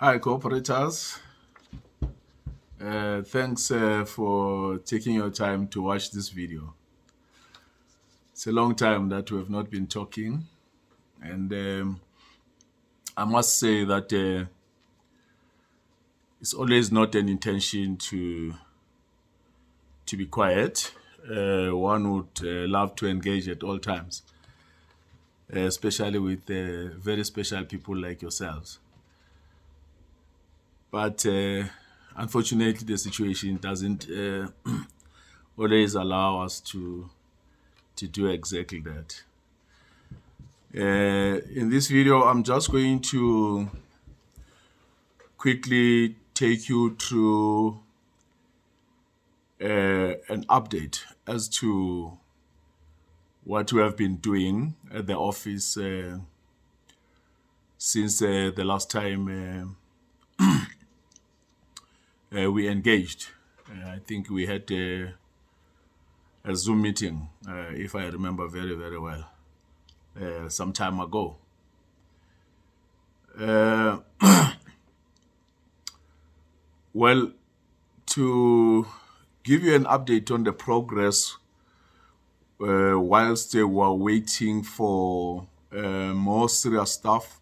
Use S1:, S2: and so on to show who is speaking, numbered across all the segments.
S1: Hi, cooperators. Thanks for taking your time to watch this video. It's a long time that we have not been talking, and I must say that it's always not an intention to be quiet. One would love to engage at all times, especially with very special people like yourselves. But unfortunately, the situation doesn't always allow us to do exactly that. In this video, I'm just going to quickly take you through an update as to what we have been doing at the office since the last time we engaged. I think we had a Zoom meeting, if I remember very, very well, some time ago. Well, to give you an update on the progress whilst they were waiting for more serious stuff.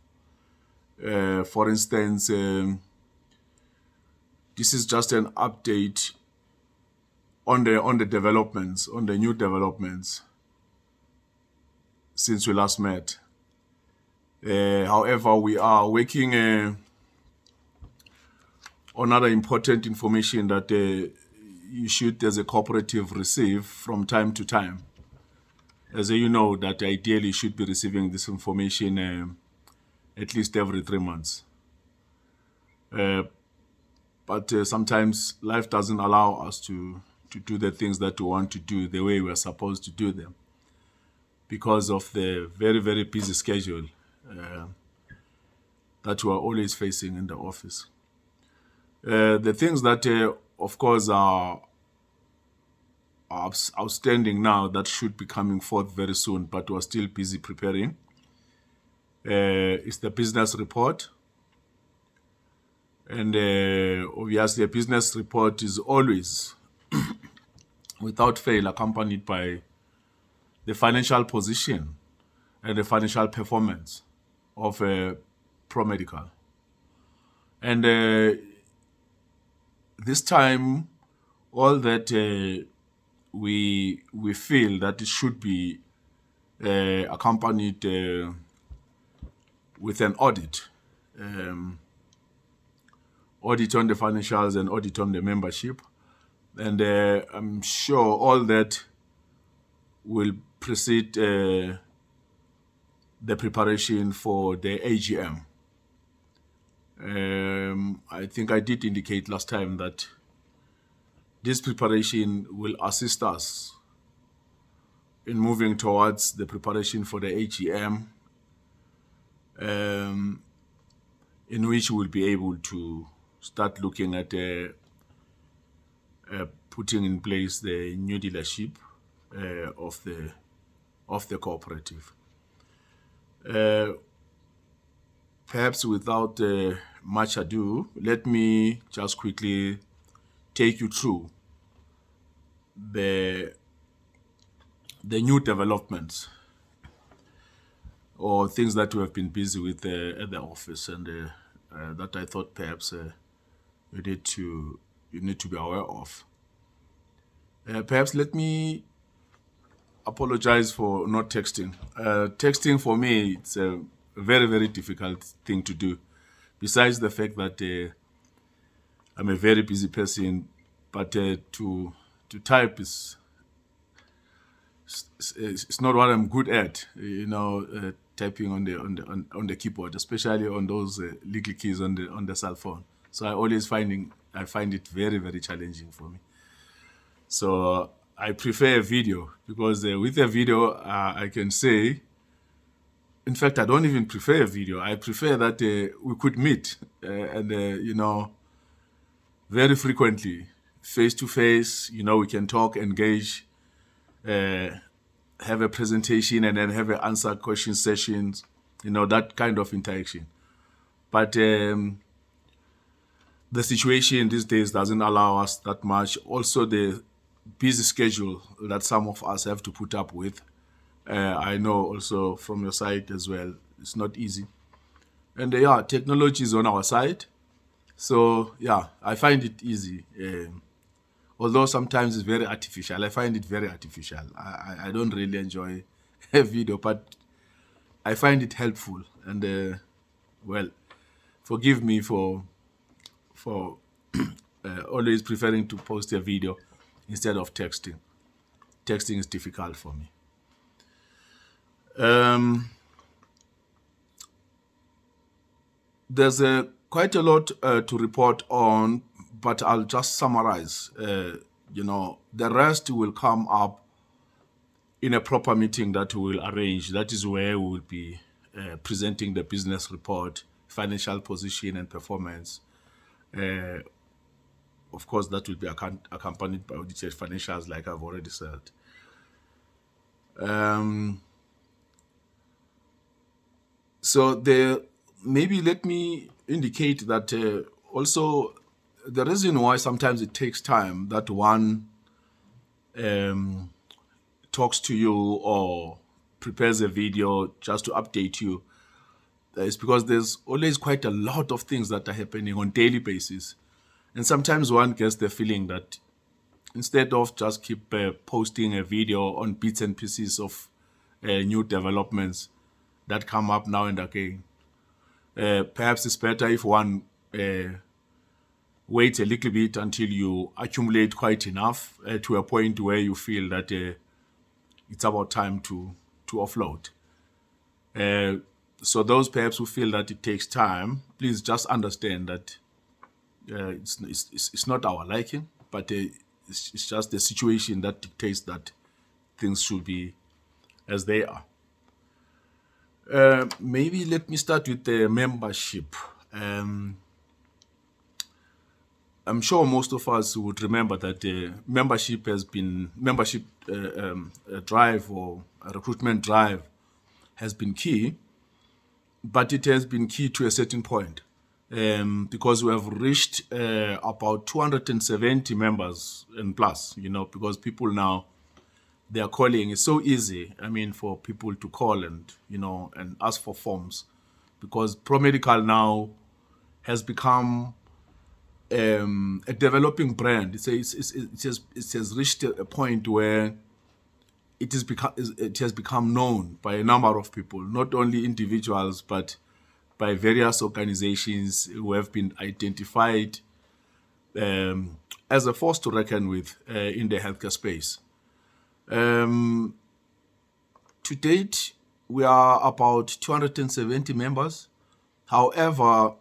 S1: For instance, this is just an update on the developments, on the new developments since we last met. However, we are working on other important information that you should, as a cooperative, receive from time to time. As you know, that ideally you should be receiving this information at least every 3 months. But sometimes life doesn't allow us to do the things that we want to do the way we are supposed to do them because of the very, very busy schedule that we are always facing in the office. The things that, of course, are outstanding now that should be coming forth very soon, but we're still busy preparing, is the business report. And obviously, a business report is always, without fail, accompanied by the financial position and the financial performance of Promedical. And this time, all that we feel that it should be accompanied with an audit. Audit on the financials and audit on the membership. And I'm sure all that will precede the preparation for the AGM. I think I did indicate last time that this preparation will assist us in moving towards the preparation for the AGM, in which we'll be able to start looking at putting in place the new dealership of the cooperative. Perhaps without much ado, let me just quickly take you through the new developments or things that we have been busy with at the office, and that I thought perhaps you need to be aware of. Perhaps let me apologize for not texting. Texting for me, it's a very, very difficult thing to do. Besides the fact that I'm a very busy person, but to type is it's not what I'm good at. Typing on the keyboard, especially on those little keys on the cell phone. So I find it very, very challenging for me. So I prefer a video because with a video I can say. In fact, I don't even prefer a video. I prefer that we could meet and very frequently, face to face. We can talk, engage, have a presentation, and then have an answer question sessions. That kind of interaction. But the situation these days doesn't allow us that much. Also, the busy schedule that some of us have to put up with. I know also from your side as well, it's not easy. And yeah, technology is on our side. So yeah, I find it easy. Although sometimes it's very artificial. I find it very artificial. I don't really enjoy a video, but I find it helpful. And well, forgive me for always preferring to post a video instead of texting. Texting is difficult for me. There's quite a lot to report on, but I'll just summarize. The rest will come up in a proper meeting that we will arrange. That is where we will be presenting the business report, financial position, and performance. Of course, that will be accompanied by audited financials, like I've already said. Maybe let me indicate that also the reason why sometimes it takes time that one talks to you or prepares a video just to update you is because there's always quite a lot of things that are happening on daily basis. And sometimes one gets the feeling that instead of just keep posting a video on bits and pieces of new developments that come up now and again, perhaps it's better if one waits a little bit until you accumulate quite enough to a point where you feel that it's about time to offload. So those perhaps who feel that it takes time, please just understand that it's not our liking, but it's just the situation that dictates that things should be as they are. Maybe let me start with the membership. I'm sure most of us would remember that membership drive or a recruitment drive has been key, but it has been key to a certain point because we have reached about 270 members and plus, because people now, they are calling. It's so easy, for people to call and ask for forms, because Promedical now has become a developing brand. It has reached a point where it has become known by a number of people, not only individuals, but by various organizations who have been identified as a force to reckon with in the healthcare space. To date, we are about 270 members. However,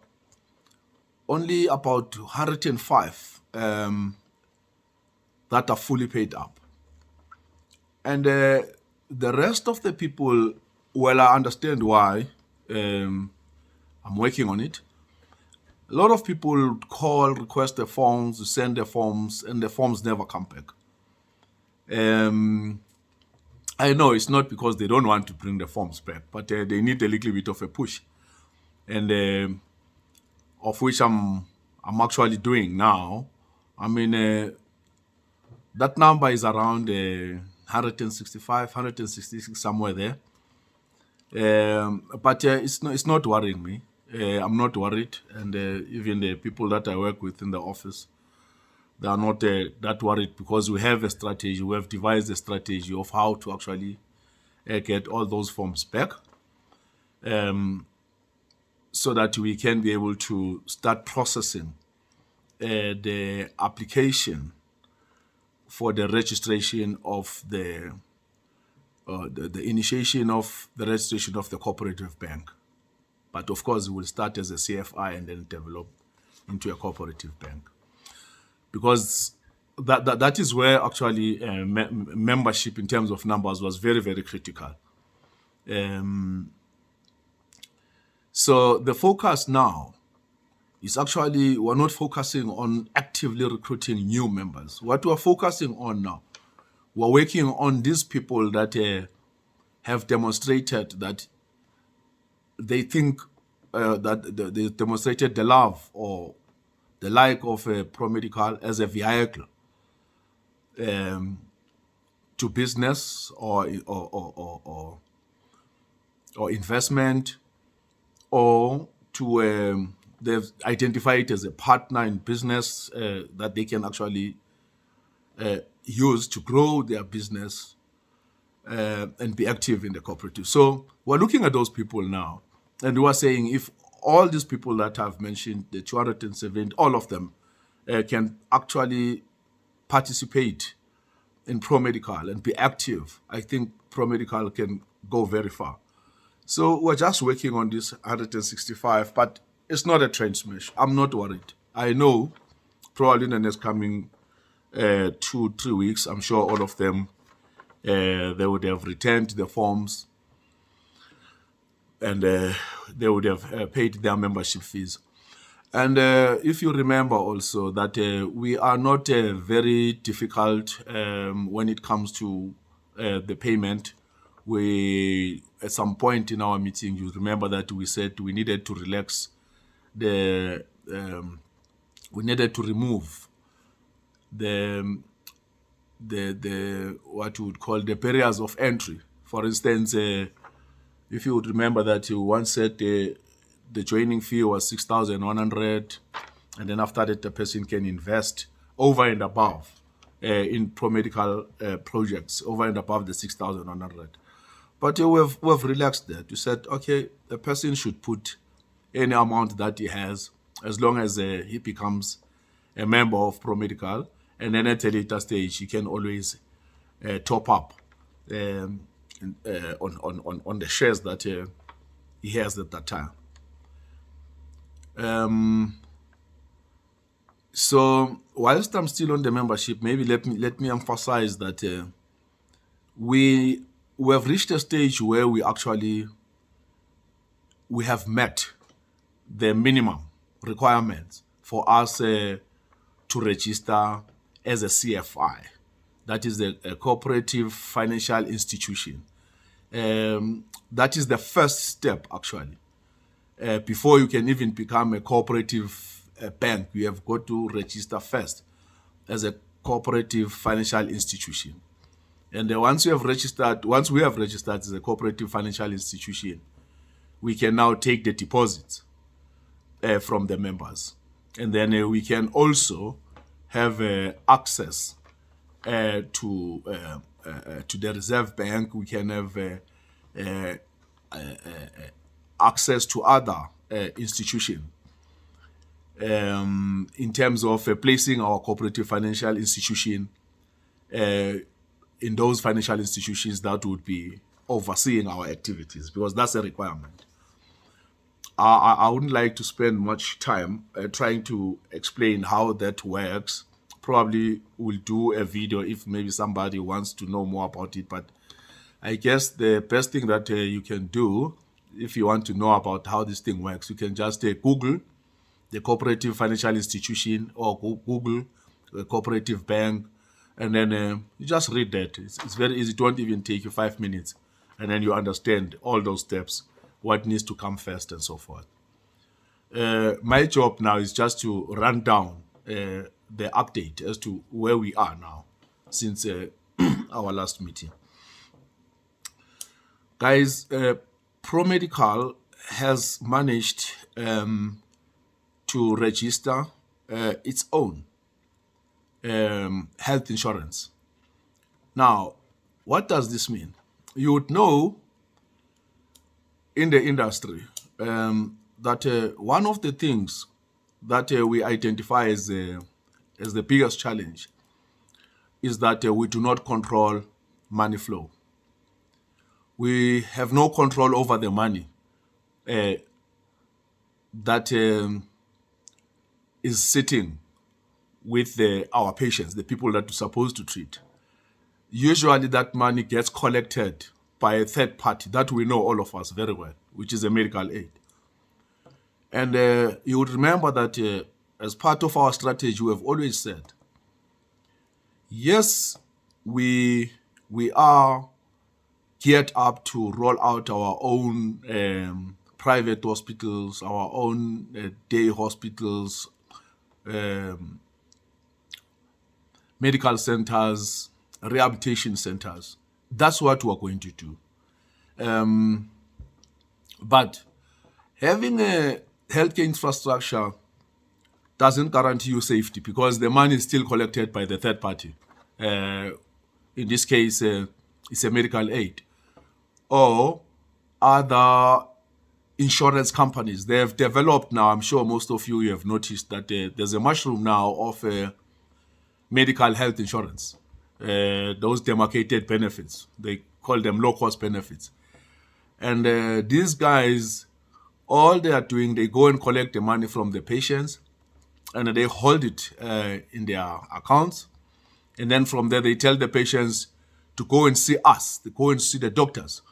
S1: only about 105 that are fully paid up. And the rest of the people, well, I understand why. I'm working on it. A lot of people call, request the forms, send the forms, and the forms never come back. I know it's not because they don't want to bring the forms back, but they need a little bit of a push. And of which I'm actually doing now. That number is around 165, 166, somewhere there. But it's not worrying me. I'm not worried, and even the people that I work with in the office, they are not that worried, because we have a strategy. We have devised a strategy of how to actually get all those forms back, so that we can be able to start processing the application for the registration of the initiation of the registration of the cooperative bank. But of course, we will start as a CFI and then develop into a cooperative bank, because that is where actually membership in terms of numbers was very, very critical. So the focus now is actually, we're not focusing on actively recruiting new members. What we're focusing on now, we're working on these people that have demonstrated that they think that they demonstrated the love or the like of Promedical as a vehicle to business or investment, or to they've identified it as a partner in business that they can actually use to grow their business and be active in the cooperative. So we're looking at those people now, and we're saying if all these people that I've mentioned, the 270, all of them can actually participate in Promedical and be active, I think Promedical can go very far. So we're just working on this 165, but it's not a train smash. I'm not worried. I know probably in the next coming 2-3 weeks, I'm sure all of them, they would have returned the forms and they would have paid their membership fees. And if you remember also that we are not very difficult when it comes to the payment. We, at some point in our meeting, you remember that we said we needed to relax we needed to remove the what you would call the barriers of entry. For instance, if you would remember that you once said the joining fee was 6,100, and then after that the person can invest over and above in Promedical projects over and above the 6,100. But we've relaxed that. We said, okay, the person should put any amount that he has, as long as he becomes a member of Promedical, and then at a later stage he can always top up on the shares that he has at that time. So whilst I'm still on the membership, maybe let me emphasize that we have reached a stage where we have met the minimum requirements for us to register as a CFI. That is a cooperative financial institution. That is the first step, actually. Before you can even become a cooperative bank, you have got to register first as a cooperative financial institution. And once we have registered as a cooperative financial institution, we can now take the deposits from the members. And then we can also have access to the Reserve Bank. We can have access to other institutions in terms of placing our cooperative financial institution in those financial institutions that would be overseeing our activities, because that's a requirement. I wouldn't like to spend much time trying to explain how that works. Probably we'll do a video if maybe somebody wants to know more about it. But I guess the best thing that you can do if you want to know about how this thing works, you can just Google the cooperative financial institution or Google the cooperative bank, and then you just read that. It's very easy. It won't even take you 5 minutes, and then you understand all those steps, what needs to come first and so forth. My job now is just to run down the update as to where we are now since our last meeting. Guys, Promedical has managed to register its own health insurance. Now, what does this mean? You would know in the industry that one of the things that we identify as the biggest challenge is that we do not control money flow. We have no control over the money that is sitting with our patients, the people that we're supposed to treat. Usually that money gets collected by a third party that we know, all of us, very well, which is a medical aid. And you would remember that as part of our strategy, we have always said, yes, we are geared up to roll out our own private hospitals, our own day hospitals, medical centers, rehabilitation centers. That's what we're going to do. But having a healthcare infrastructure doesn't guarantee you safety because the money is still collected by the third party. In this case, it's a medical aid or other insurance companies. They have developed now, I'm sure most of you have noticed that there's a mushroom now of medical health insurance. Those demarcated benefits, they call them low-cost benefits. And these guys, all they are doing, they go and collect the money from the patients and they hold it in their accounts. And then from there, they tell the patients to go and see us, to go and see the doctors.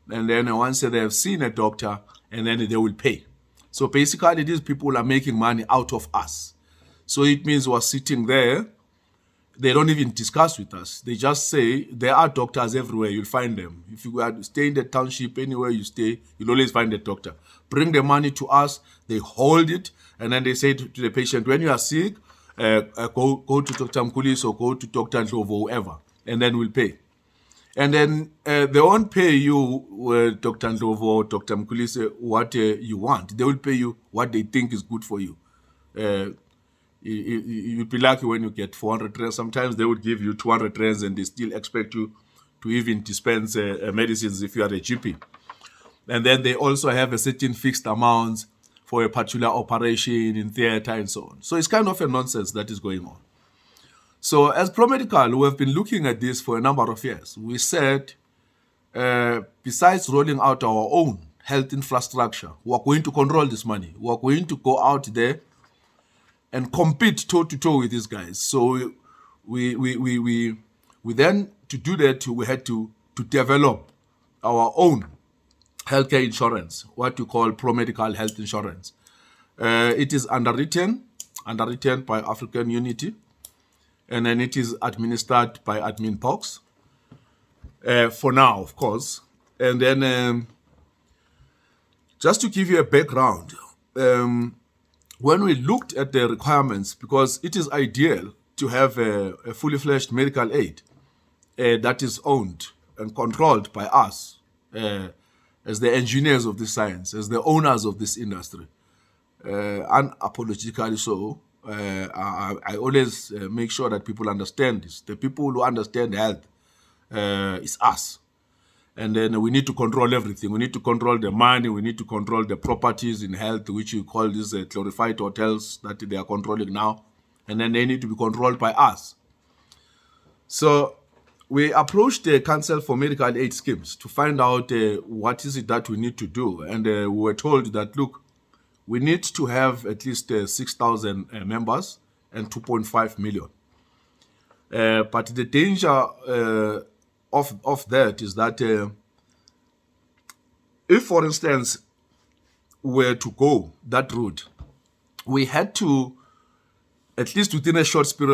S1: And then once they have seen a doctor, and then they will pay. So basically, these people are making money out of us. So it means we're sitting there. They don't even discuss with us. They just say, there are doctors everywhere. You'll find them. If you are to stay in the township, anywhere you stay, you'll always find a doctor. Bring the money to us. They hold it. And then they say to the patient, when you are sick, go to Dr. Mkulis or go to Dr. Ndlovu or whoever. And then we'll pay. And then they won't pay you, Dr. Ndlovu or Dr. Mkulis, what you want. They will pay you what they think is good for you. You'd be lucky when you get 400 rands. Sometimes they would give you 200 rands and they still expect you to even dispense medicines if you are a GP. And then they also have a certain fixed amount for a particular operation in theater and so on. So it's kind of a nonsense that is going on. So as Promedical, we have been looking at this for a number of years. We said, besides rolling out our own health infrastructure, we are going to control this money. We are going to go out there and compete toe-to-toe with these guys. So we then, to do that, we had to develop our own healthcare insurance, what you call Promedical health insurance. It is underwritten by African Unity, and then it is administered by Admin Box, for now, of course. And then, just to give you a background, when we looked at the requirements, because it is ideal to have a fully fledged medical aid that is owned and controlled by us as the engineers of this science, as the owners of this industry, unapologetically so. I always make sure that people understand this. The people who understand health is us. And then we need to control everything. We need to control the money. We need to control the properties in health, which you call these glorified hotels that they are controlling now. And then they need to be controlled by us. So we approached the Council for Medical Aid Schemes to find out what is it that we need to do. And we were told that, look, we need to have at least 6,000 members and 2.5 million. But the danger of that is that if, for instance, we were to go that route, we had to, at least within a short space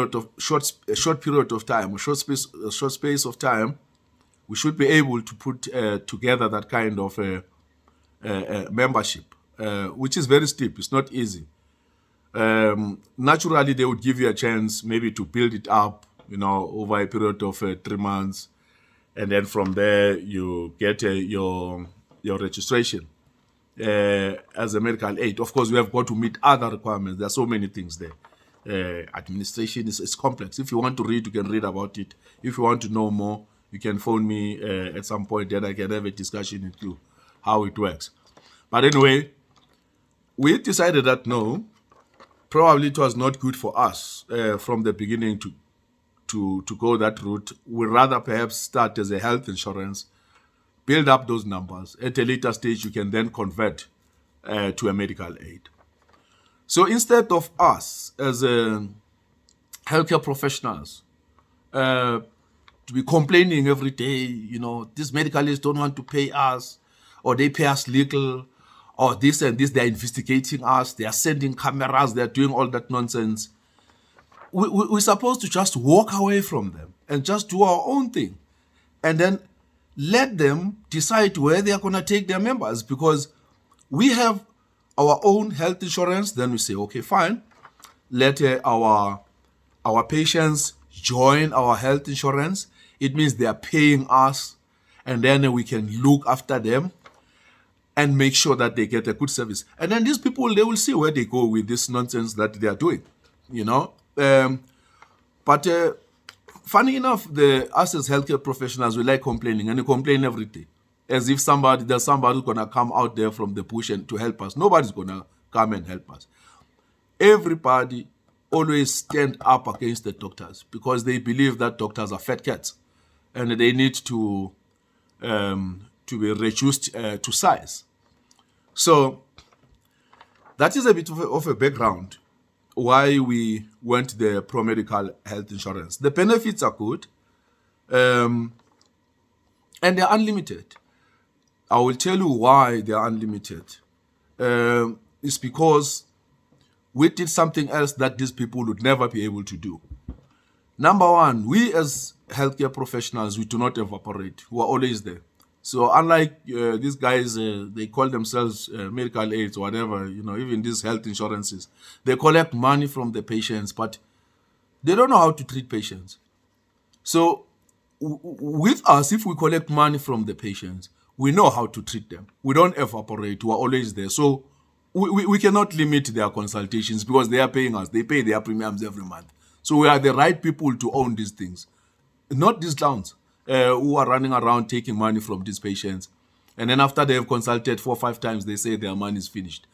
S1: of time, we should be able to put together that kind of membership. Which is very steep. It's not easy. Naturally, they would give you a chance maybe to build it up, over a period of 3 months. And then from there, you get your registration as a medical aid. Of course, we have got to meet other requirements. There are so many things there. Administration is complex. If you want to read, you can read about it. If you want to know more, you can phone me at some point. Then I can have a discussion with you how it works. But anyway, we decided that no, probably it was not good for us from the beginning to go that route. We'd rather perhaps start as a health insurance, build up those numbers. At a later stage, you can then convert to a medical aid. So instead of us as healthcare professionals to be complaining every day, these medicalists don't want to pay us, or they pay us little, or this and this, they're investigating us, they are sending cameras, they're doing all that nonsense. We're supposed to just walk away from them and just do our own thing. And then let them decide where they are going to take their members, because we have our own health insurance. Then we say, okay, fine. let our patients join our health insurance. It means they are paying us, and then we can look after them and make sure that they get a good service. And then these people, they will see where they go with this nonsense that they are doing, you know. But funny enough, us as healthcare professionals, we like complaining, and we complain every day, as if there's somebody who's gonna come out there from the bush and to help us. Nobody's gonna come and help us. Everybody always stand up against the doctors because they believe that doctors are fat cats, and they need to be reduced to size. So that is a bit of a background why we went the Promedical health insurance. The benefits are good, and they're unlimited. I will tell you why they're unlimited. It's because we did something else that these people would never be able to do. Number one, we as healthcare professionals, we do not evaporate. We are always there. So unlike these guys, they call themselves medical aids or whatever, even these health insurances, they collect money from the patients, but they don't know how to treat patients. So with us, if we collect money from the patients, we know how to treat them. We don't evaporate. We're always there. So we cannot limit their consultations because they are paying us. They pay their premiums every month. So we are the right people to own these things, not these clowns who are running around taking money from these patients. And then after they have consulted 4 or 5 times, they say their money is finished.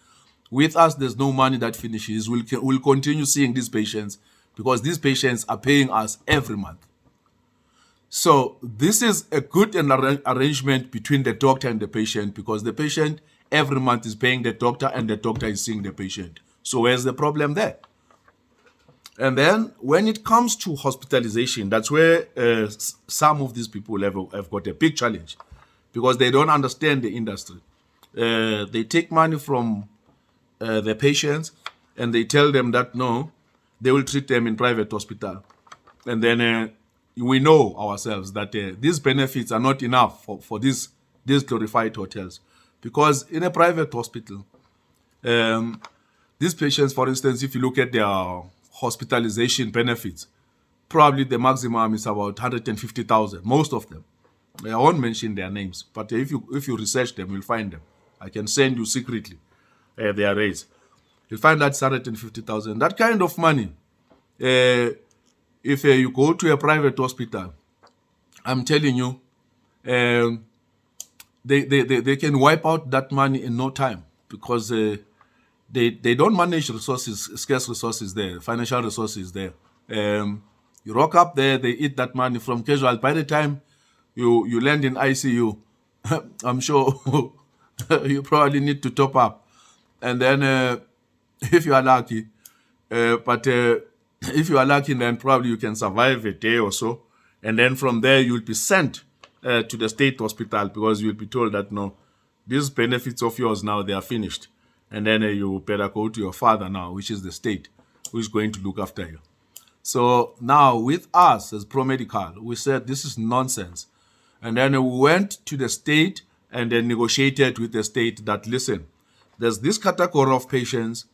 S1: With us, there's no money that finishes. We'll continue seeing these patients because these patients are paying us every month. So this is a good arrangement between the doctor and the patient because the patient every month is paying the doctor and the doctor is seeing the patient. So where's the problem there? And then when it comes to hospitalization, that's where some of these people have got a big challenge because they don't understand the industry. They take money from the patients and they tell them that no, they will treat them in private hospital. And then we know ourselves that these benefits are not enough for these glorified hotels. Because in a private hospital, these patients, for instance, if you look at their hospitalization benefits, probably the maximum is about 150,000, most of them. I won't mention their names, but if you research them, you'll find them. I can send you secretly their rates. You'll find that's 150,000. That kind of money, if you go to a private hospital, I'm telling you, they can wipe out that money in no time because they don't manage resources, scarce resources there, financial resources there. You rock up there, they eat that money from casual. By the time you land in ICU, I'm sure you probably need to top up. And then if you are lucky, if you are lucky, then probably you can survive a day or so. And then from there, you'll be sent to the state hospital because you'll be told that, no, these benefits of yours now, they are finished. And then you better go to your father now, which is the state, who is going to look after you. So now with us as Promedical, we said this is nonsense. And then we went to the state and then negotiated with the state that, listen, there's this category of patients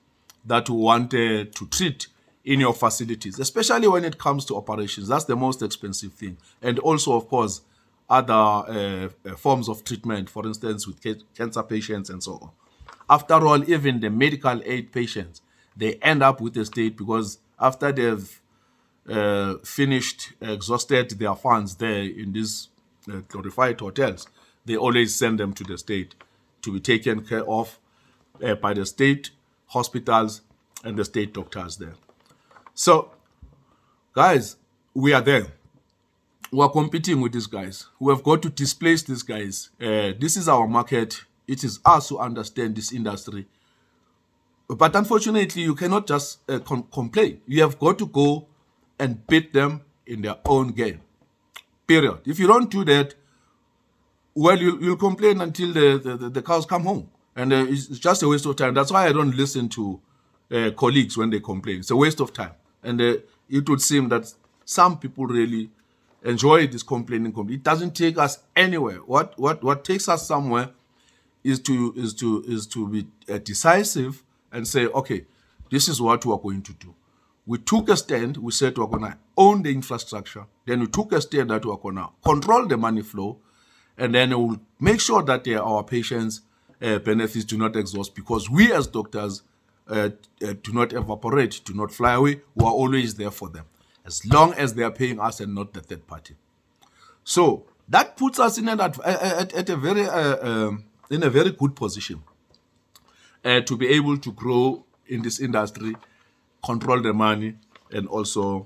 S1: that we want to treat in your facilities, especially when it comes to operations. That's the most expensive thing. And also, of course, other forms of treatment, for instance, with cancer patients and so on. After all, even the medical aid patients, they end up with the state because after they've exhausted their funds there in these glorified hotels, they always send them to the state to be taken care of by the state hospitals and the state doctors there. So, guys, we are there. We are competing with these guys. We have got to displace these guys. This is our market. It is us who understand this industry. But unfortunately, you cannot just complain. You have got to go and beat them in their own game. Period. If you don't do that, well, you'll complain until the cows come home. And it's just a waste of time. That's why I don't listen to colleagues when they complain. It's a waste of time. And it would seem that some people really enjoy this complaining. It doesn't take us anywhere. What takes us somewhere is to be decisive and say, okay, this is what we are going to do. we took a stand. We said we're going to own the infrastructure. Then we took a stand that we're going to control the money flow. And then we'll make sure that our patients' benefits do not exhaust, because we as doctors do not evaporate, do not fly away. We are always there for them, as long as they are paying us and not the third party. So that puts us in a very good position to be able to grow in this industry, control the money, and also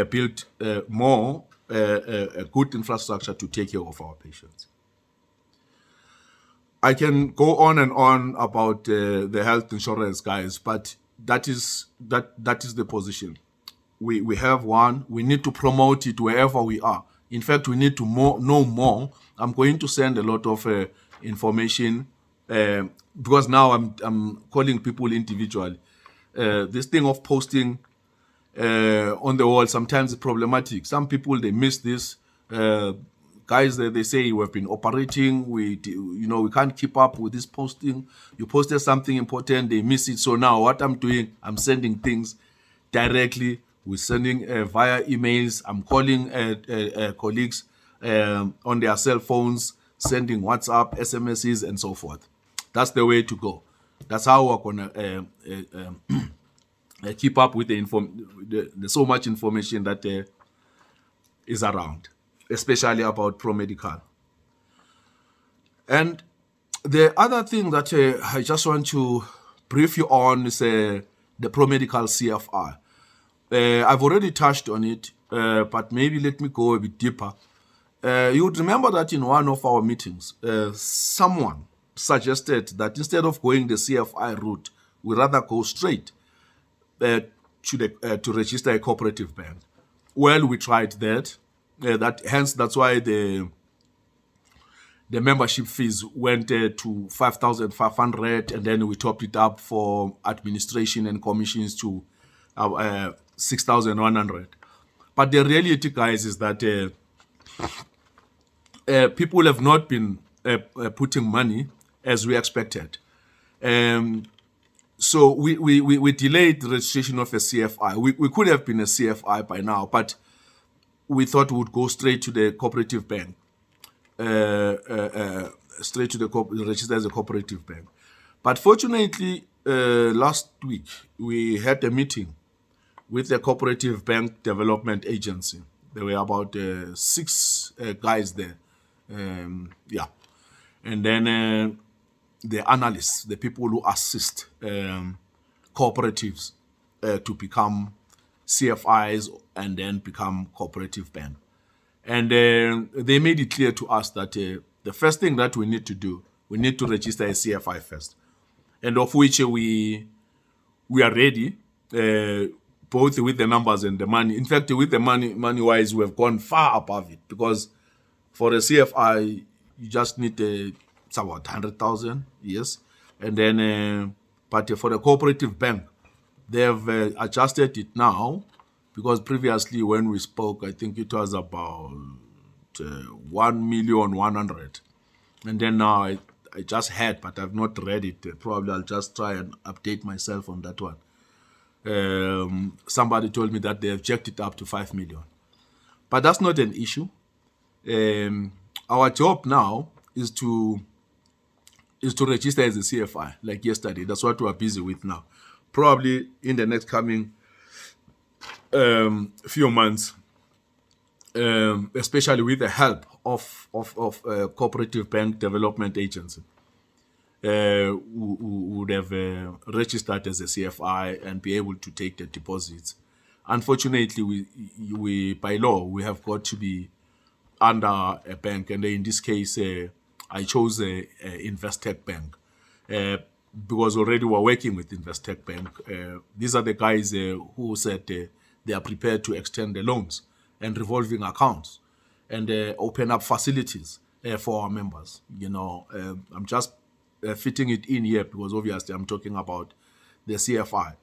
S1: build more a good infrastructure to take care of our patients. I can go on and on about the health insurance, guys, but that is the position. We have one. We need to promote it wherever we are. In fact, we need to know more. I'm going to send a lot of information because now I'm calling people individually. This thing of posting on the wall sometimes is problematic. Some people, they miss this. Guys, they say we've been operating. We can't keep up with this posting. You posted something important, they miss it. So now what I'm doing, I'm sending things directly. We're sending via emails. I'm calling colleagues on their cell phones, sending WhatsApp, SMSs, and so forth. That's the way to go. That's how we're gonna keep up with the so much information that is around, especially about Promedical. And the other thing that I just want to brief you on is the Promedical Cfr. I've already touched on it, but maybe let me go a bit deeper. You would remember that in one of our meetings, someone suggested that instead of going the CFI route, we rather go straight to register a cooperative bank. Well, we tried that. That's why the membership fees went to 5,500, and then we topped it up for administration and commissions to 6,100. But the reality, guys, is that people have not been putting money as we expected. So we delayed the registration of a CFI. We could have been a CFI by now, but we thought we would go straight to the cooperative bank, register as a cooperative bank. But fortunately, last week, we had a meeting with the Cooperative Bank Development Agency. There were about 6 guys there. And then the analysts, the people who assist cooperatives to become CFIs and then become cooperative bank. And they made it clear to us that the first thing that we need to do, we need to register a CFI first, and of which we are ready, both with the numbers and the money. In fact, with the money-wise, we have gone far above it, because for a CFI, you just need about 100,000, yes. And then, but for the cooperative bank, they have adjusted it now, because previously when we spoke, I think it was about 1,100,000. And then now I just had, but I've not read it. Probably I'll just try and update myself on that one. Somebody told me that they have jacked it up to 5 million. But that's not an issue. Our job now is to register as a CFI, like yesterday. That's what we are busy with now. Probably in the next coming few months, especially with the help of Cooperative Bank Development Agency, would have registered as a CFI and be able to take the deposits. Unfortunately, we by law, we have got to be under a bank, and in this case, I chose Investec Bank because already we're working with Investec Bank. These are the guys who said they are prepared to extend the loans and revolving accounts and open up facilities for our members. I'm just fitting it in here because obviously I'm talking about the CFI.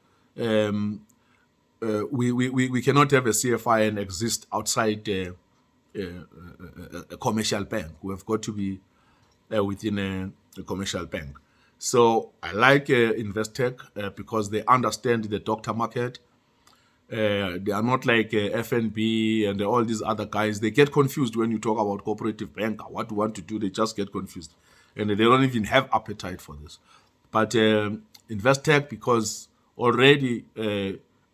S1: We cannot have a CFI and exist outside a commercial bank. We've got to be within a commercial bank. So I like Investec because they understand the doctor market. They are not like FNB and all these other guys. They get confused when you talk about cooperative bank. What you want to do, they just get confused. And they don't even have appetite for this. But Investec, because already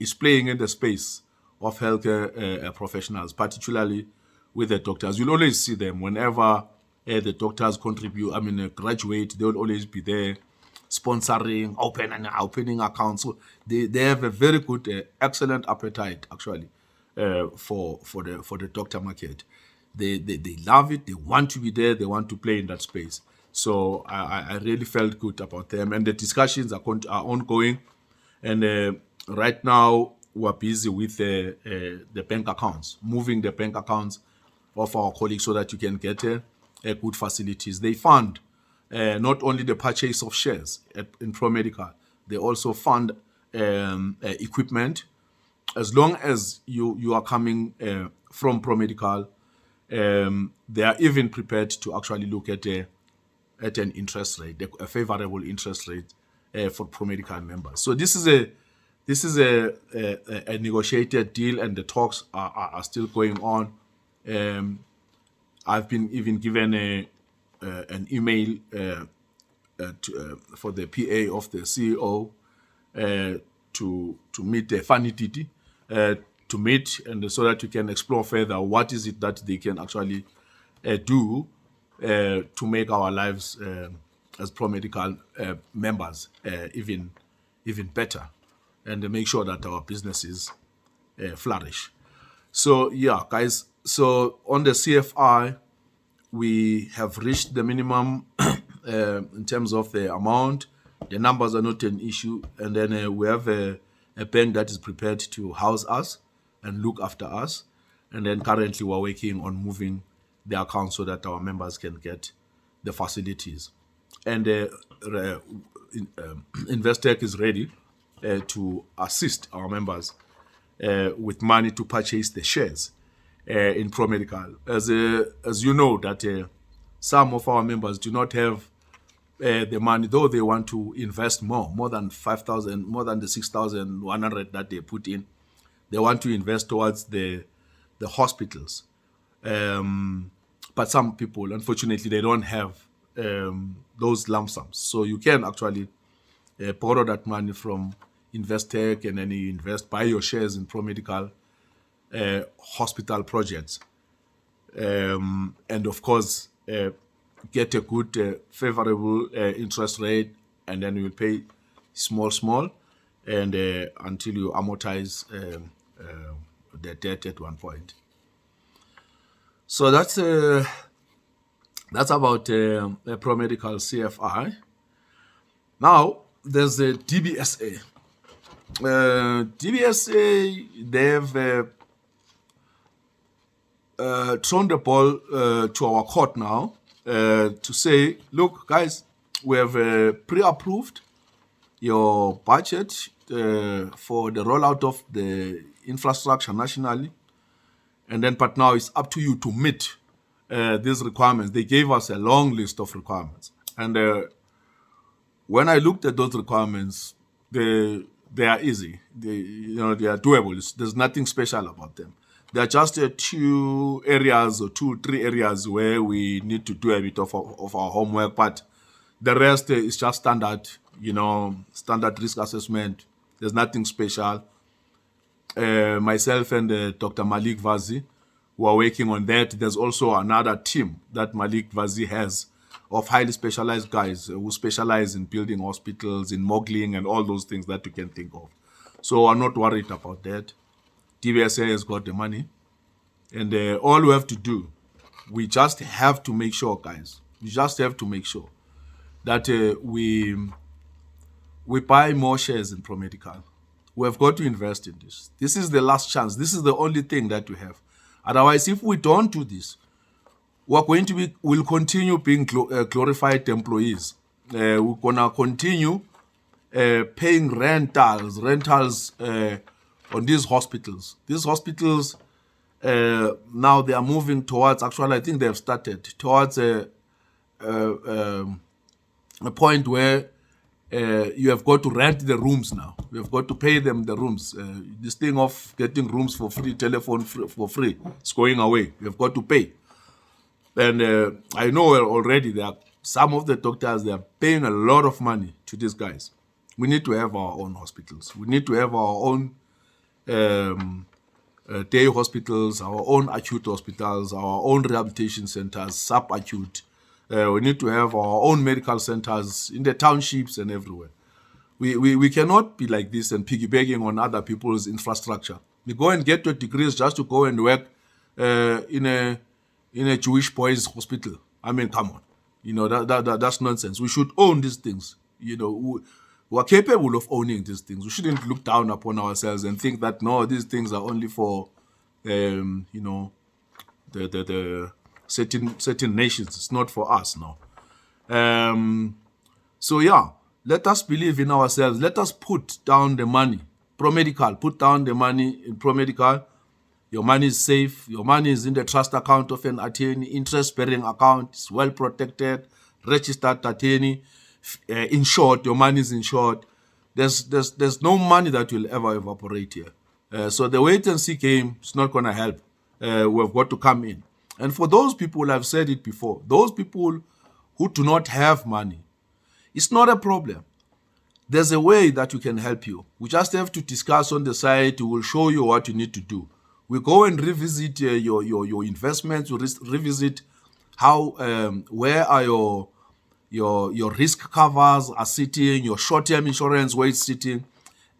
S1: is playing in the space of healthcare professionals, particularly with the doctors. You'll always see them whenever the doctors contribute, graduate, they will always be there sponsoring, opening accounts. So they have a very good, excellent appetite actually for the doctor market. They love it. They want to be there. They want to play in that space. So I really felt good about them, and the discussions are ongoing. And right now we're busy with the bank accounts, moving the bank accounts of our colleagues so that you can get good facilities. They fund not only the purchase of shares in Promedical, they also fund equipment. As long as you are coming from Promedical, they are even prepared to actually look at an interest rate, a favorable interest rate for Promedical members. So this is a negotiated deal, and the talks are still going on. I've been even given an email for the PA of the CEO to meet the Fanny Titi, to meet, and so that you can explore further what is it that they can actually do to make our lives as Promedical members even better, and make sure that our businesses flourish. So yeah, guys. So on the CFI, we have reached the minimum in terms of the amount. The numbers are not an issue, and then we have a bank that is prepared to house us and look after us. And then currently we're working on moving the account so that our members can get the facilities. And Investec is ready to assist our members with money to purchase the shares in Promedical. As you know, that some of our members do not have the money, though they want to invest more than 5,000, more than the 6,100 that they put in. They want to invest towards the hospitals. But some people, unfortunately, they don't have those lump sums. So you can actually borrow that money from Investec, and then you buy your shares in Promedical hospital projects. And of course, get a good, favorable interest rate, and then you will pay small, and until you amortize the debt at one point. So that's about Promedical CFI. Now there's the DBSA. DBSA, they've thrown the ball to our court now to say, look, guys, we have pre-approved your budget for the rollout of the infrastructure nationally, and then but now it's up to you to meet these requirements. They gave us a long list of requirements, and when I looked at those requirements, they are easy. They are doable. There's nothing special about them. There are just 2 areas or 3 areas where we need to do a bit of our homework, but the rest is just standard, standard risk assessment. There's nothing special. Myself and Dr. Malik Vazi, who are working on that. There's also another team that Malik Vazi has of highly specialized guys who specialize in building hospitals, in modeling, and all those things that you can think of. So I'm not worried about that. DBSA has got the money, and all we have to do, we just have to make sure, guys, that we buy more shares in Promedical. We have got to invest in this. This is the last chance. This is the only thing that we have. Otherwise, if we don't do this, we'll continue being glorified employees. We're gonna continue paying rentals on these hospitals. These hospitals now they are moving towards. Actually, I think they have started towards a point where you have got to rent the rooms now. You have got to pay them the rooms. This thing of getting rooms for free, telephone for free, it's going away. You have got to pay. And I know already that some of the doctors, they are paying a lot of money to these guys. We need to have our own hospitals. We need to have our own day hospitals, our own acute hospitals, our own rehabilitation centers, subacute. We need to have our own medical centers in the townships and everywhere. We cannot be like this and piggybacking on other people's infrastructure. We go and get your degrees just to go and work in a Jewish boys' hospital. I mean, come on. You know, that's nonsense. We should own these things. You know, we are capable of owning these things. We shouldn't look down upon ourselves and think that, no, these things are only for, you know, the certain nations. It's not for us now. So, yeah, let us believe in ourselves. Let us put down the money. Promedical, put down the money in Promedical. Your money is safe. Your money is in the trust account of an attorney, interest-bearing account. It's well protected, registered attorney. Insured, your money is insured. There's no money that will ever evaporate here. So the wait and see game is not going to help. We've got to come in. And for those people, I've said it before, those people who do not have money, it's not a problem. There's a way that we can help you. We just have to discuss on the side. We will show you what you need to do. We go and revisit your investments. We revisit how, where are your risk covers are sitting, your short-term insurance, where it's sitting.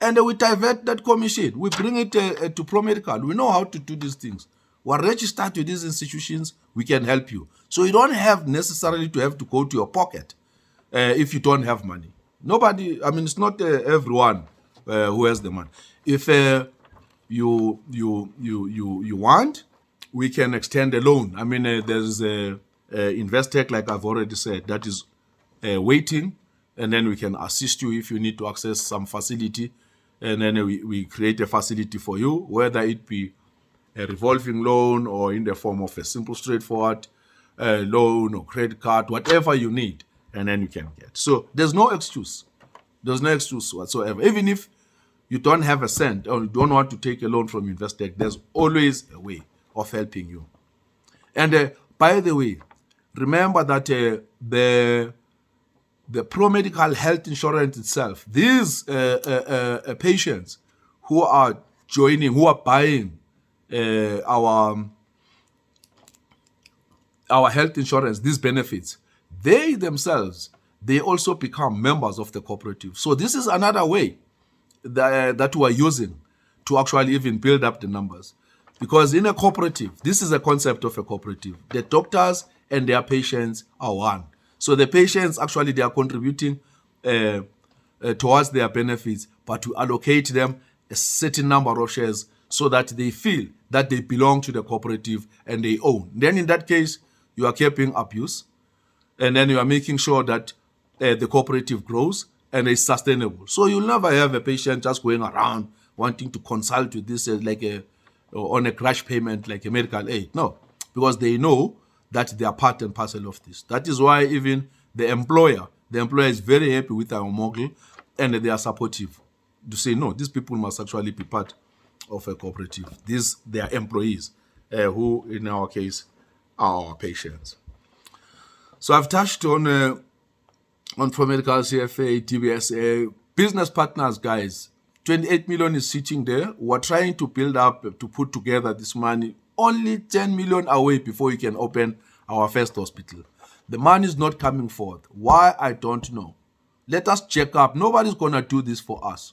S1: And we divert that commission. We bring it to Promedical. We know how to do these things. We're registered to these institutions. We can help you. So you don't have necessarily to have to go to your pocket if you don't have money. Nobody, I mean, it's not everyone who has the money. If you want, we can extend a loan. I mean, there's Investec, like I've already said, that is waiting, and then we can assist you if you need to access some facility, and then we create a facility for you, whether it be a revolving loan or in the form of a simple, straightforward loan or credit card, whatever you need, and then you can get. So there's no excuse. There's no excuse whatsoever. Even if you don't have a cent or you don't want to take a loan from Investec, there's always a way of helping you. And by the way, remember that the Promedical health insurance itself, these patients who are joining, who are buying our health insurance, these benefits, they themselves, they also become members of the cooperative. So this is another way that we are using to actually even build up the numbers. Because in a cooperative, this is a concept of a cooperative. The doctors and their patients are one. So the patients, actually, they are contributing towards their benefits, but to allocate them a certain number of shares so that they feel that they belong to the cooperative and they own. Then in that case, you are keeping abuse, and then you are making sure that the cooperative grows and is sustainable. So you'll never have a patient just going around wanting to consult with this on a crash payment like a medical aid. No, because they know that they are part and parcel of this. That is why even the employer is very happy with our model, and they are supportive to say, no, these people must actually be part of a cooperative. They are employees who, in our case, are our patients. So I've touched on Promedical CFA, TBSA, business partners, guys. 28 million is sitting there. We're trying to build up, to put together this money. Only 10 million away before we can open our first hospital. The money is not coming forth. Why? I don't know. Let us check up. Nobody's going to do this for us.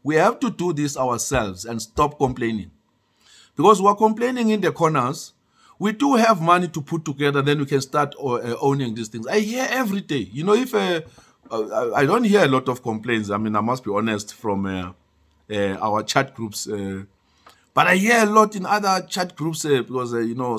S1: We have to do this ourselves and stop complaining. Because we're complaining in the corners. We do have money to put together, then we can start owning these things. I hear every day. You know, if I don't hear a lot of complaints. I mean, I must be honest, from our chat groups. But I hear a lot in other chat groups because,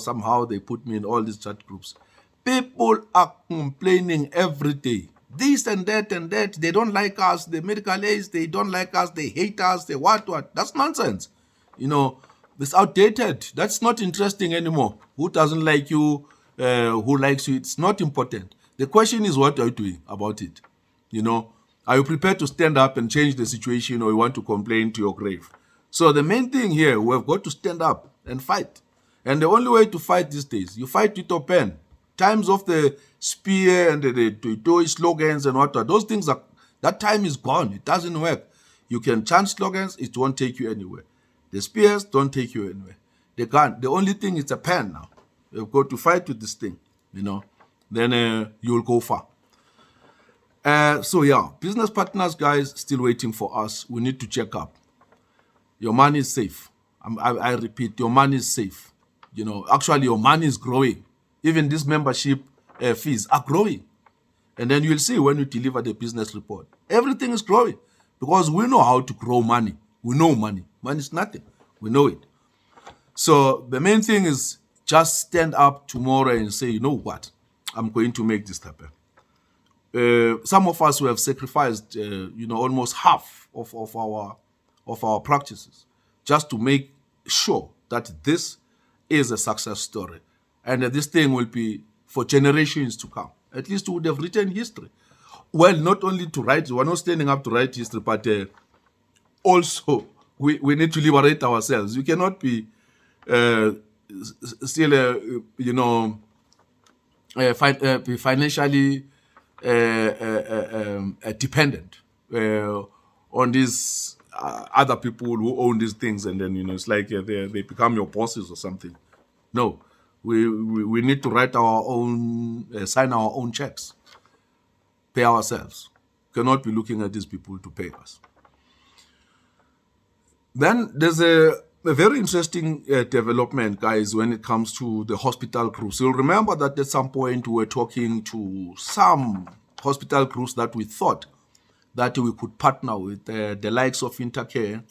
S1: somehow they put me in all these chat groups. People are complaining every day. This and that and that. They don't like us. The medical aids, they don't like us. They hate us. They what. That's nonsense. It's outdated. That's not interesting anymore. Who doesn't like you? Who likes you? It's not important. The question is, what are you doing about it? Are you prepared to stand up and change the situation, or you want to complain to your grave? So the main thing here, we have got to stand up and fight. And the only way to fight these days, you fight with your pen. Times of the spear and the slogans and what, those things are, that time is gone. It doesn't work. You can chant slogans, it won't take you anywhere. The spears don't take you anywhere. They can't. The only thing is a pen now. You've got to fight with this thing, then you'll go far. So yeah, business partners, guys, still waiting for us. We need to check up. Your money is safe. I repeat, your money is safe. Actually, your money is growing. Even these membership fees are growing. And then you'll see when you deliver the business report. Everything is growing because we know how to grow money. We know money. Money is nothing. We know it. So the main thing is just stand up tomorrow and say, you know what? I'm going to make this happen. Some of us who have sacrificed, almost half of our practices just to make sure that this is a success story, and that this thing will be for generations to come. At least we would have written history. Well, not only to write, we're not standing up to write history, but also we need to liberate ourselves. You cannot be still, be financially dependent on these other people who own these things, and then it's like they become your bosses or something. No, we need to write our own, sign our own checks, pay ourselves. Cannot be looking at these people to pay us. Then there's a very interesting development, guys, when it comes to the hospital groups. You'll remember that at some point we were talking to some hospital groups that we thought that we could partner with, the likes of Intercare.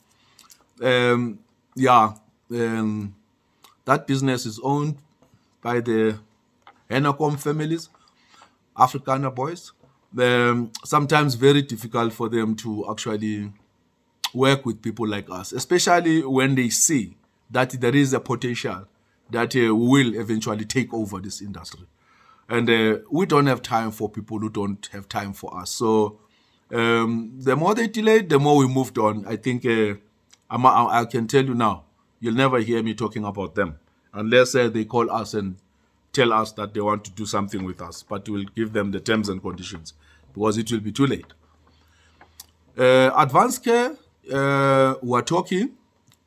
S1: That business is owned by the Henacom families, Afrikaner boys. Sometimes very difficult for them to actually work with people like us, especially when they see that there is a potential that we will eventually take over this industry. And we don't have time for people who don't have time for us. So the more they delayed, the more we moved on. I think I can tell you now, you'll never hear me talking about them unless they call us and tell us that they want to do something with us. But we'll give them the terms and conditions because it will be too late. Advanced care, we're talking.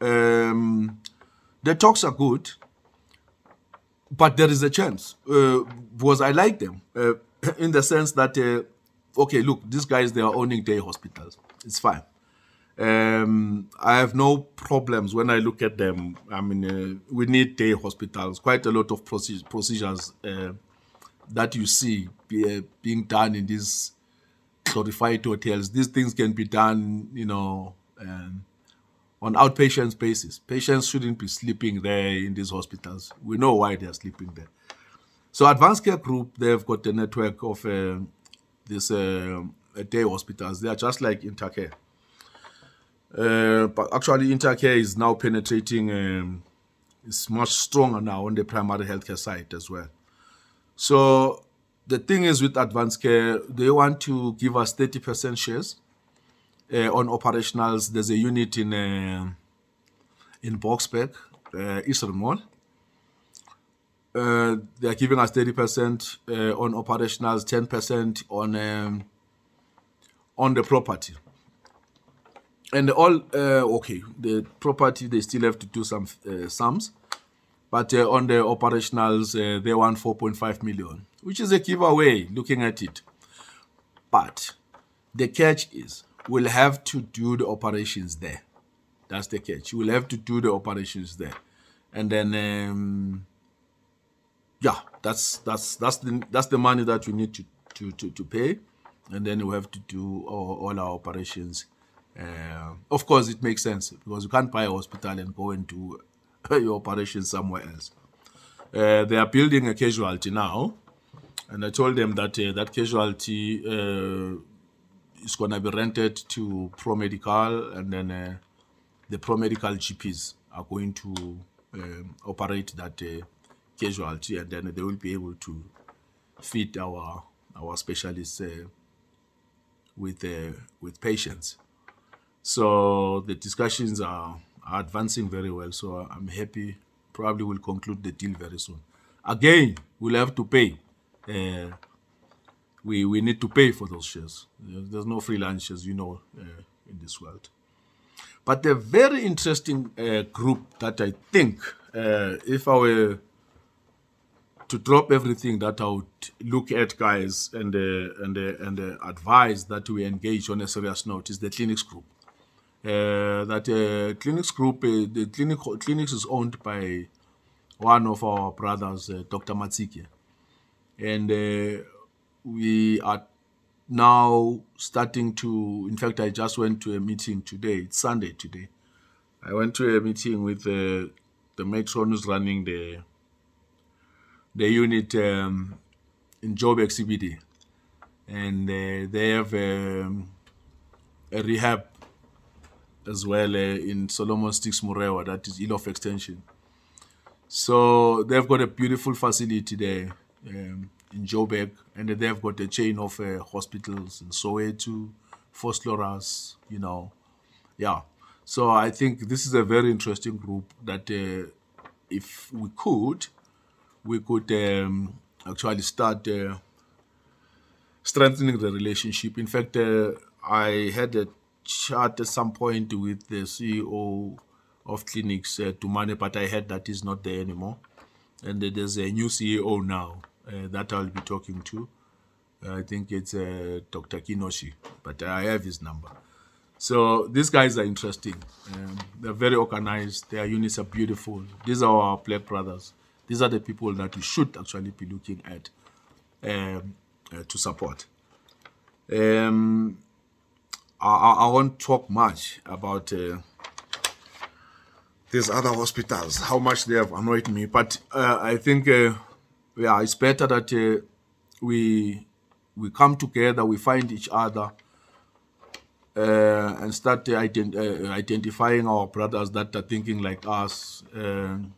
S1: The talks are good, but there is a chance because I like them in the sense that, okay, look, these guys, they are owning day hospitals. It's fine. I have no problems when I look at them. I mean, we need day hospitals. Quite a lot of procedures that you see being done in these glorified hotels. These things can be done, on outpatient basis. Patients shouldn't be sleeping there in these hospitals. We know why they're sleeping there. So Advanced Care Group, they've got a network of these day hospitals. They are just like Intercare. But actually Intercare is now penetrating, is much stronger now on the primary healthcare side as well. So the thing is with Advanced Care, they want to give us 30% shares on operationals. There's a unit in Boksburg, Israel Mall. They're giving us 30% on operationals, 10% on the property. And all, okay, the property, they still have to do some sums. But on the operationals, they want 4.5 million, which is a giveaway looking at it. But the catch is, we'll have to do the operations there. That's the catch. We'll have to do the operations there. And then, that's the money that we need to pay. And then we have to do all our operations. Of course, it makes sense because you can't buy a hospital and go and do your operations somewhere else. They are building a casualty now, and I told them that that casualty is going to be rented to Promedical, and then the Promedical GPs are going to operate that casualty, and then they will be able to feed our specialists with patients. So the discussions are advancing very well. So I'm happy. Probably will conclude the deal very soon. Again, we'll have to pay. Uh, we need to pay for those shares. There's no free lunch, as you know, in this world. But a very interesting group that I think, if I were to drop everything, that I would look at, guys, and advise that we engage on a serious note, is the clinics group. Clinics group, the clinics is owned by one of our brothers, Dr. Matsike, and we are now starting to. In fact, I just went to a meeting today. It's Sunday today. I went to a meeting with the matron who's running the unit in Joburg CBD, and they have a rehab as well in Solomon Sticks Murewa, that is Ilof Extension. So they've got a beautiful facility there in Joburg, and they've got a chain of hospitals in Soweto, Vosloorus, yeah. So I think this is a very interesting group that if we could actually start strengthening the relationship. In fact, I had a chat at some point with the CEO of clinics, Tumane, but I heard that he's not there anymore. And there's a new CEO now that I'll be talking to. I think it's Dr. Kinoshi, but I have his number. So these guys are interesting. They're very organized. Their units are beautiful. These are our black brothers. These are the people that we should actually be looking at to support. I won't talk much about these other hospitals, how much they have annoyed me, but I think, it's better that we come together, we find each other, and start identifying our brothers that are thinking like us, and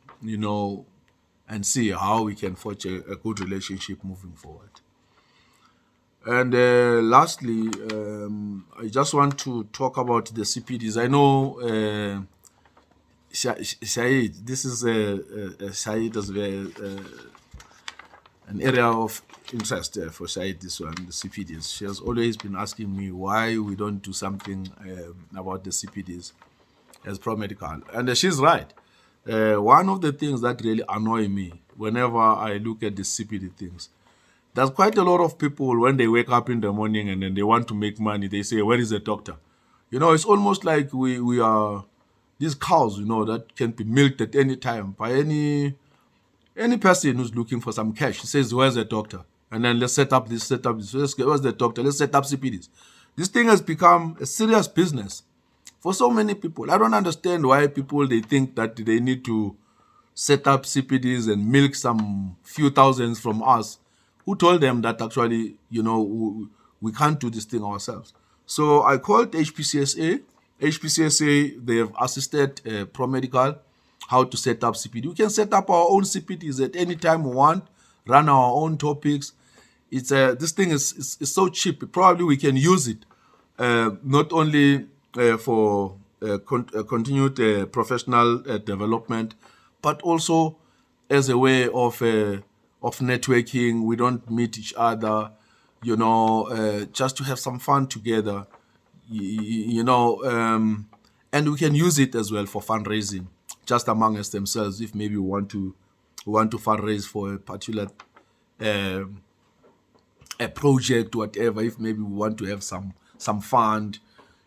S1: see how we can forge a good relationship moving forward. And lastly, I just want to talk about the CPDs. I know Said, this is Said as an area of interest for Said, this one, the CPDs. She has always been asking me why we don't do something about the CPDs as Promedical. And she's right. One of the things that really annoy me whenever I look at the CPD things, there's quite a lot of people when they wake up in the morning and then they want to make money, they say, where is the doctor? It's almost like we are these cows, that can be milked at any time by any person who's looking for some cash. He says, where's the doctor? And then let's set up this. Where's the doctor? Let's set up CPDs. This thing has become a serious business for so many people. I don't understand why people, they think that they need to set up CPDs and milk some few thousands from us. Who told them that actually, we can't do this thing ourselves? So I called HPCSA. HPCSA, they have assisted Promedical how to set up CPD. We can set up our own CPDs at any time we want, run our own topics. It's this thing is so cheap. Probably we can use it not only for continued professional development, but also as a way of networking. We don't meet each other, just to have some fun together, and we can use it as well for fundraising, just among us themselves. If maybe we want to fundraise for a particular a project, whatever. If maybe we want to have some fund,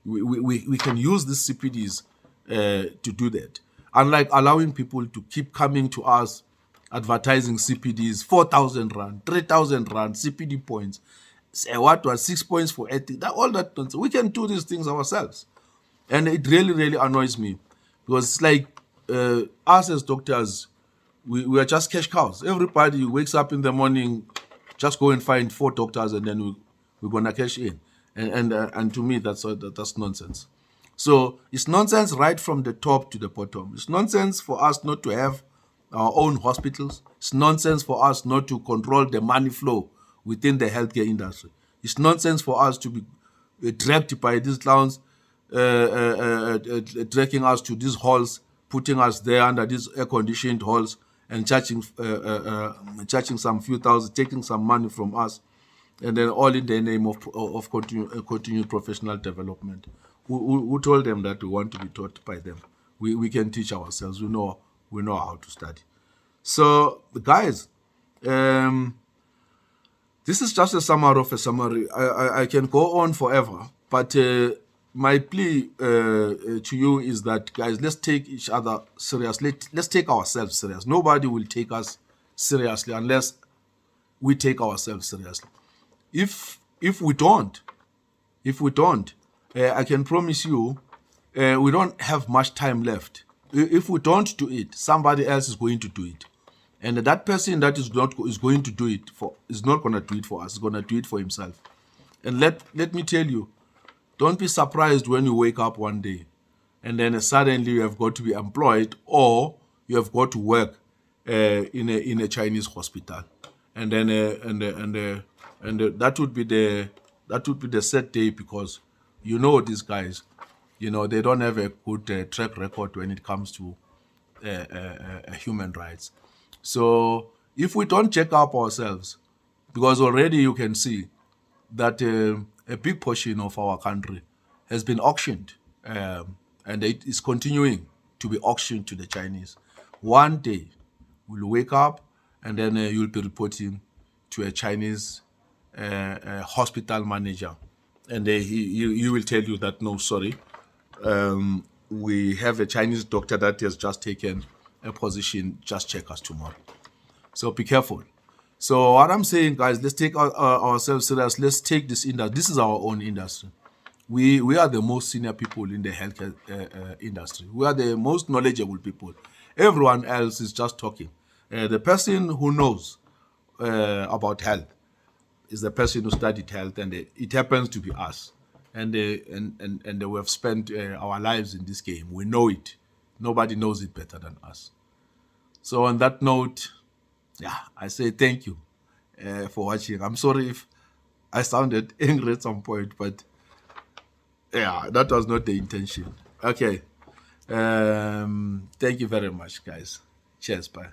S1: we can use these CPDs to do that. Unlike allowing people to keep coming to us advertising CPDs, 4,000 rand, 3,000 rand, CPD points. Say what was 6 points for ethics, all that nonsense. We can do these things ourselves. And it really, really annoys me because it's like us as doctors, we are just cash cows. Everybody wakes up in the morning, just go and find 4 doctors and then we're going to cash in. And to me, that's nonsense. So it's nonsense right from the top to the bottom. It's nonsense for us not to have our own hospitals. It's nonsense for us not to control the money flow within the healthcare industry. It's nonsense for us to be dragged by these clowns, dragging us to these halls, putting us there under these air-conditioned halls, and charging some few thousand, taking some money from us, and then all in the name of continued professional development. Who told them that we want to be taught by them? We can teach ourselves. We know how to study. So, guys, this is just a summary of a summary. I can go on forever, but my plea to you is that, guys, let's take each other serious. Let's take ourselves serious. Nobody will take us seriously unless we take ourselves seriously. If we don't, I can promise you, we don't have much time left. If we don't do it, somebody else is going to do it. And that person that is going to do it is not going to do it for us. Is going to do it for himself. And let me tell you, don't be surprised when you wake up one day, and then suddenly you have got to be employed, or you have got to work in a Chinese hospital, and then that would be the sad day, because these guys, they don't have a good track record when it comes to human rights. So if we don't check up ourselves, because already you can see that a big portion of our country has been auctioned, and it is continuing to be auctioned to the Chinese. One day we'll wake up, and then you'll be reporting to a Chinese hospital manager, and he will tell you that, no, sorry, we have a Chinese doctor that has just taken a position, just check us tomorrow. So be careful. So what I'm saying, guys, let's take ourselves serious. Let's take this industry. This is our own industry. We are the most senior people in the healthcare industry. We are the most knowledgeable people. Everyone else is just talking. The person who knows about health is the person who studied health, and it happens to be us. And we have spent our lives in this game. We know it. Nobody knows it better than us. So on that note, I say thank you for watching. I'm sorry if I sounded angry at some point, but that was not the intention. Okay. Thank you very much, guys. Cheers. Bye.